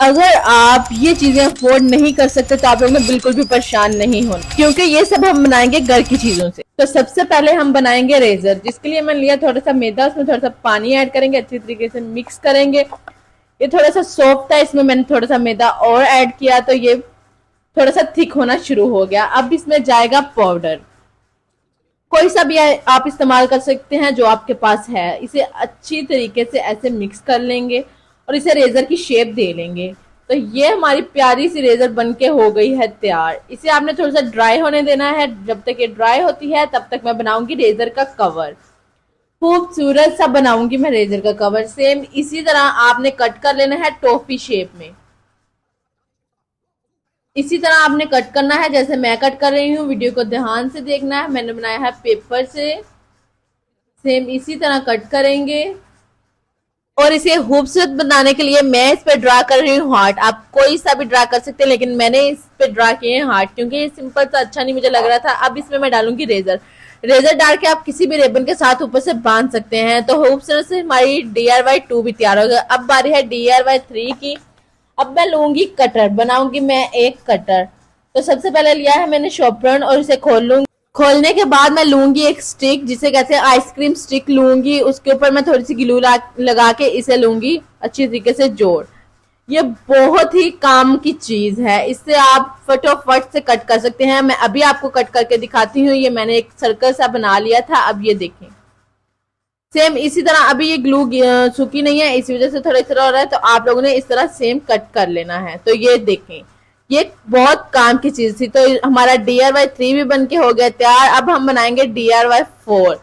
अगर आप ये चीजें अफोर्ड नहीं कर सकते तो आप लोग में बिल्कुल भी परेशान नहीं होना, क्योंकि ये सब हम बनाएंगे घर की चीजों से। तो सबसे पहले हम बनाएंगे रेजर, जिसके लिए मैंने लिया थोड़ा सा मैदा, उसमें थोड़ा सा पानी ऐड करेंगे, अच्छी तरीके से मिक्स करेंगे। ये थोड़ा सा सॉफ्ट है, इसमें मैंने थोड़ा सा मैदा और ऐड किया तो ये थोड़ा सा थिक होना शुरू हो गया। अब इसमें जाएगा पाउडर, कोई सा भी आप इस्तेमाल कर सकते हैं जो आपके पास है। इसे अच्छी तरीके से ऐसे मिक्स कर लेंगे और इसे रेजर की शेप दे लेंगे। तो ये हमारी प्यारी सी रेजर बनके हो गई है तैयार। इसे आपने थोड़ा सा ड्राई होने देना है। जब तक ये ड्राई होती है तब तक मैं बनाऊंगी रेजर का कवर। खूबसूरत सा बनाऊंगी मैं रेजर का कवर। सेम इसी तरह आपने कट कर लेना है टॉफी शेप में। इसी तरह आपने कट करना है जैसे मैं कट कर रही हूँ। वीडियो को ध्यान से देखना है। मैंने बनाया है पेपर से। सेम इसी तरह कट करेंगे और इसे खूबसूरत बनाने के लिए मैं इस पे ड्रा कर रही हूँ हार्ट। आप कोई सा भी ड्रा कर सकते हैं, लेकिन मैंने इस पे ड्रा किए हैं हार्ट, क्योंकि ये सिंपल सा अच्छा नहीं मुझे लग रहा था। अब इसमें मैं डालूंगी रेजर। रेजर डाल के आप किसी भी रिबन के साथ ऊपर से बांध सकते हैं। तो खूबसूरत से हमारी DIY 2 भी तैयार हो गया। अब बारी है DIY 3 की। अब मैं लूंगी कटर, बनाऊंगी मैं एक कटर। तो सबसे पहले लिया है मैंने शॉर्पनर और इसे खोल लूंगी। खोलने के बाद मैं लूंगी एक स्टिक, जिसे कहते हैं आइसक्रीम स्टिक लूंगी। उसके ऊपर मैं थोड़ी सी ग्लू लगा के इसे लूंगी अच्छी तरीके से जोड़। ये बहुत ही काम की चीज है, इससे आप फटाफट से कट कर सकते हैं। मैं अभी आपको कट करके दिखाती हूँ। ये मैंने एक सर्कल सा बना लिया था। अब ये देखें, सेम इसी तरह। अभी ये ग्लू सूखी नहीं है, इसी वजह से थोड़ा इस तरह हो रहा है। तो आप लोगों ने इस तरह सेम कट कर लेना है। तो ये देखें, ये बहुत काम की चीज थी। तो हमारा DIY 3 भी बनके हो गया तैयार। अब हम बनाएंगे DIY 4।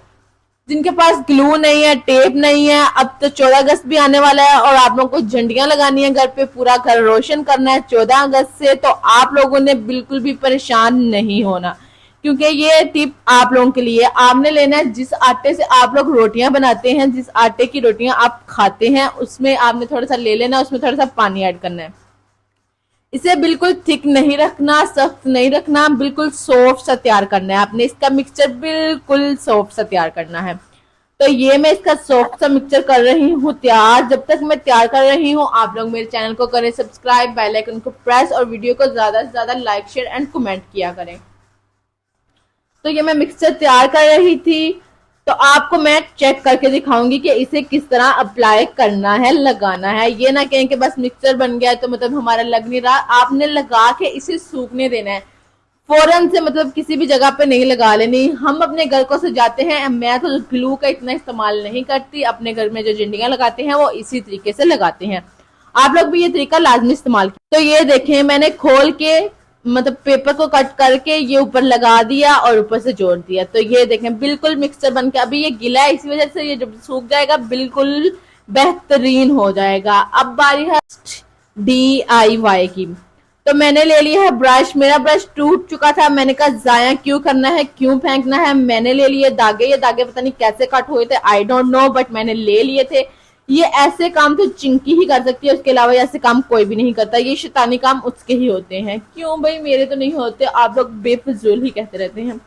जिनके पास ग्लू नहीं है, टेप नहीं है, अब तो 14 अगस्त भी आने वाला है और आप लोगों को झंडियां लगानी है घर पे, पूरा घर रोशन करना है 14 अगस्त से। तो आप लोगों ने बिल्कुल भी परेशान नहीं होना, क्योंकि ये टिप आप लोगों के लिए। आपने लेना है जिस आटे से आप लोग रोटियां बनाते हैं, जिस आटे की रोटियां आप खाते हैं, उसमें आपने थोड़ा सा ले लेना, उसमें थोड़ा सा पानी ऐड करना है। इसे बिल्कुल थिक नहीं रखना, सख्त नहीं रखना, बिल्कुल सॉफ्ट सा तैयार करना है आपने। इसका मिक्सचर बिल्कुल सॉफ्ट सा तैयार करना है। तो ये मैं इसका सॉफ्ट सा मिक्सचर कर रही हूँ तैयार। जब तक मैं तैयार कर रही हूँ आप लोग मेरे चैनल को करें सब्सक्राइब, बेल आइकन को प्रेस और वीडियो को ज्यादा से ज्यादा लाइक, शेयर एंड कमेंट किया करें। तो ये मैं मिक्सचर तैयार कर रही थी, तो आपको मैं चेक करके दिखाऊंगी कि इसे किस तरह अप्लाई करना है, लगाना है। ये ना कहें कि बस मिक्सचर बन गया है तो मतलब हमारा लग नहीं रहा। आपने लगा के इसे सूखने देना है फौरन से, मतलब किसी भी जगह पे नहीं लगा लेनी। हम अपने घर को सजाते हैं, मैं तो ग्लू का इतना इस्तेमाल नहीं करती। अपने घर में जो झंडियां लगाते हैं वो इसी तरीके से लगाते हैं। आप लोग भी ये तरीका लाजमी इस्तेमाल कीजिए। तो ये देखें, मैंने खोल के मतलब पेपर को कट करके ये ऊपर लगा दिया और ऊपर से जोड़ दिया। तो ये देखें बिल्कुल मिक्सचर बन के, अभी ये गीला है इसी वजह से ये जब सूख जाएगा बिल्कुल बेहतरीन हो जाएगा। अब बारी है DIY की। तो मैंने ले लिया है ब्रश। मेरा ब्रश टूट चुका था, मैंने कहा जाया क्यों करना है, क्यों फेंकना है। मैंने ले लिए दागे। ये दागे पता नहीं कैसे कट हुए थे, आई डोंट नो, बट मैंने ले लिए थे। ये ऐसे काम तो चिंकी ही कर सकती है, उसके अलावा ऐसे काम कोई भी नहीं करता। ये शैतानी काम उसके ही होते हैं। क्यों भाई, मेरे तो नहीं होते। आप लोग बेफिजूल ही कहते रहते हैं।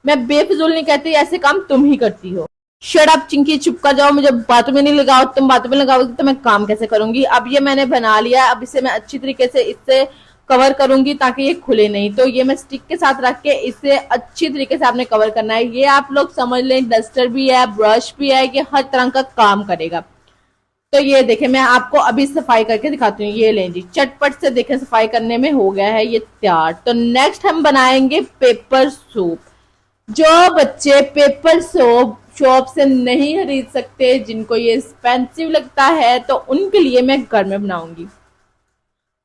मैं बेफिजूल नहीं कहती, ऐसे काम तुम ही करती हो। शट अप चिंकी, चुप कर जाओ। मुझे बातों में नहीं लगाओ। तुम बातों में लगाओगी तो मैं काम कैसे करूंगी। अब ये मैंने बना लिया। अब इसे मैं अच्छी तरीके से इससे कवर करूंगी ताकि ये खुले नहीं। तो ये मैं स्टिक के साथ रख के इसे अच्छी तरीके से आपने कवर करना है। ये आप लोग समझ लें, डस्टर भी है, ब्रश भी है, ये हर तरह का काम करेगा। तो ये देखें, मैं आपको अभी सफाई करके दिखाती हूँ। ये लें जी, चटपट से देखें सफाई करने में हो गया है ये तैयार। तो नेक्स्ट हम बनाएंगे पेपर सूप। जो बच्चे पेपर सोप शॉप से नहीं खरीद सकते, जिनको ये एक्सपेंसिव लगता है, तो उनके लिए मैं घर में बनाऊंगी।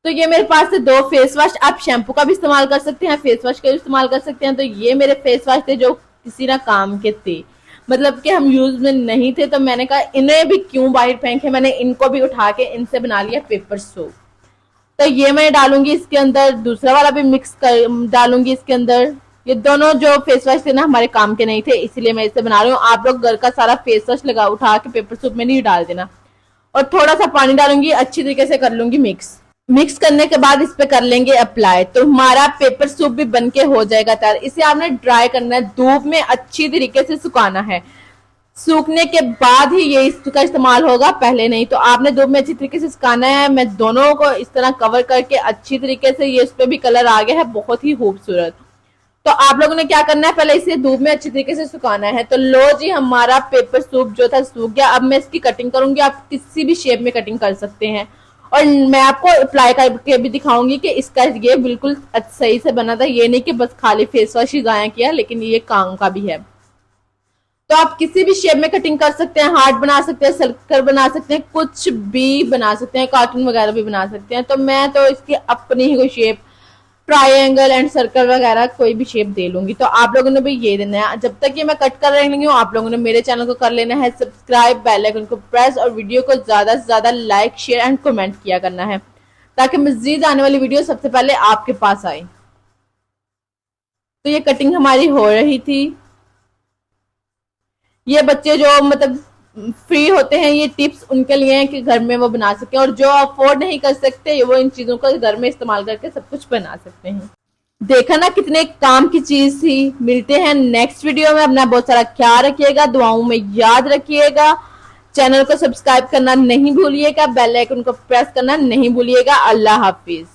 तो ये मेरे पास है 2 फेस वॉश। आप शैम्पू का भी इस्तेमाल कर सकते हैं, फेस वॉश का भी इस्तेमाल कर सकते हैं। तो ये मेरे फेस वॉश थे जो किसी ना काम के थे, मतलब कि हम यूज में नहीं थे। तो मैंने कहा इन्हें भी क्यों बाहर फेंके, मैंने इनको भी उठा के इनसे बना लिया पेपर सोप। तो ये मैं डालूंगी इसके अंदर, दूसरा वाला भी मिक्स कर डालूंगी इसके अंदर। ये दोनों जो फेस वॉश थे ना हमारे काम के नहीं थे, इसलिए मैं इसे बना रही हूँ। आप लोग घर का सारा फेस वॉश लगा उठा के पेपर सूप में नहीं डाल देना। और थोड़ा सा पानी डालूंगी, अच्छी तरीके से कर लूंगी मिक्स करने के बाद इस पे कर लेंगे अप्लाई। तो हमारा पेपर सूप भी बनके हो जाएगा तैयार। इसे आपने ड्राई करना है, धूप में अच्छी तरीके से सुखाना है। सूखने के बाद ही ये इसका इस्तेमाल होगा, पहले नहीं। तो आपने धूप में अच्छी तरीके से सुखाना है। मैं दोनों को इस तरह कवर करके अच्छी तरीके से, ये इस पे भी कलर आ गया है बहुत ही खूबसूरत। तो आप लोगों ने क्या करना है, पहले इसे धूप में अच्छी तरीके से सुखाना है। तो लो जी, हमारा पेपर सूप जो था सूख गया। अब मैं इसकी कटिंग करूंगी। आप किसी भी शेप में कटिंग कर सकते हैं, और मैं आपको अप्लाई करके भी दिखाऊंगी कि इसका ये बिल्कुल सही से बना था। ये नहीं कि बस खाली फेस वॉश ही जाया किया, लेकिन ये काम का भी है। तो आप किसी भी शेप में कटिंग कर सकते हैं, हार्ट बना सकते हैं, सर्कल बना सकते हैं, कुछ भी बना सकते हैं, कार्टून वगैरह भी बना सकते हैं। तो मैं तो इसकी अपनी ही कोई शेप, ट्रायंगल एंड सर्कल वगैरह कोई भी शेप दे लूंगी। तो आप लोगों ने भी ये देना है। जब तक ये मैं कट कर रही हूँ, आप लोगों ने मेरे चैनल को कर लेना है सब्सक्राइब, बेल आइकन को प्रेस, और वीडियो को ज्यादा से ज्यादा लाइक, शेयर एंड कमेंट किया करना है, ताकि मजीद आने वाली वीडियो सबसे पहले आपके पास आए। तो ये कटिंग हमारी हो रही थी। ये बच्चे जो मतलब फ्री होते हैं, ये टिप्स उनके लिए हैं कि घर में वो बना सके, और जो अफोर्ड नहीं कर सकते वो इन चीजों को घर में इस्तेमाल करके सब कुछ बना सकते हैं। देखा ना कितने काम की चीज थी। मिलते हैं नेक्स्ट वीडियो में। अपना बहुत सारा ख्याल रखिएगा, दुआओं में याद रखिएगा। चैनल को सब्सक्राइब करना नहीं भूलिएगा, बेल आइकन को प्रेस करना नहीं भूलिएगा। अल्लाह हाफिज।